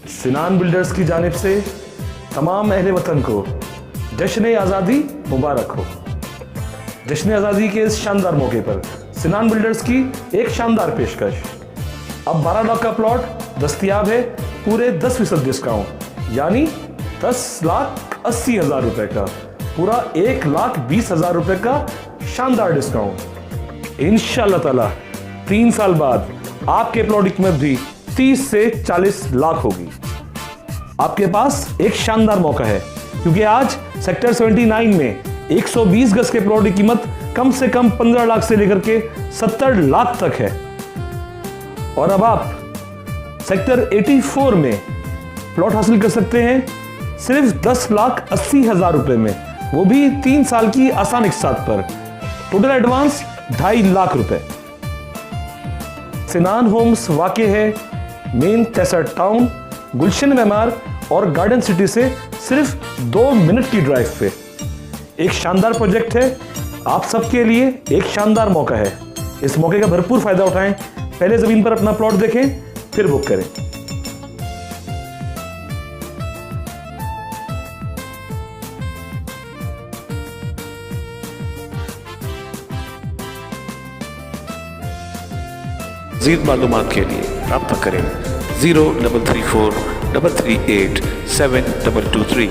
सिनान builders की जानिब से तमाम अहले वतन को जश्न आज़ादी मुबारक हो। जश्न आज़ादी के इस शानदार मौके पर सिनान बिल्डर्स की एक शानदार पेशकश। अब 12 लाख का प्लॉट दस्तयाब है पूरे 10% डिस्काउंट, यानी 10,80,000 रुपए का, पूरा 1,20,000 रुपए का शानदार डिस्काउंट। इंशाअल्लाह ताला 3 साल बाद आपके प्लॉट की कीमत भी 30 से 40 लाख होगी। आपके पास एक शानदार मौका है, क्योंकि आज सेक्टर 79 में 120 गज के प्लॉट की कीमत कम से कम 15 लाख से लेकर के 70 लाख तक है। और अब आप सेक्टर 84 में प्लॉट हासिल कर सकते हैं सिर्फ 10,80,000 रुपए में, वो भी 3 साल की आसान इकसात पर। टोटल एडवांस 2.5 लाख रुपए। सिनान होम्स वाक़ है मेन तैसर टाउन, गुलशन मेमार और गार्डन सिटी से सिर्फ 2 मिनट की ड्राइव पे। एक शानदार प्रोजेक्ट है, आप सबके लिए एक शानदार मौका है। इस मौके का भरपूर फायदा उठाएं। पहले जमीन पर अपना प्लॉट देखें, फिर बुक करें। मज़ीद मालूमात के लिए रब्ता करें 0334 338 7223।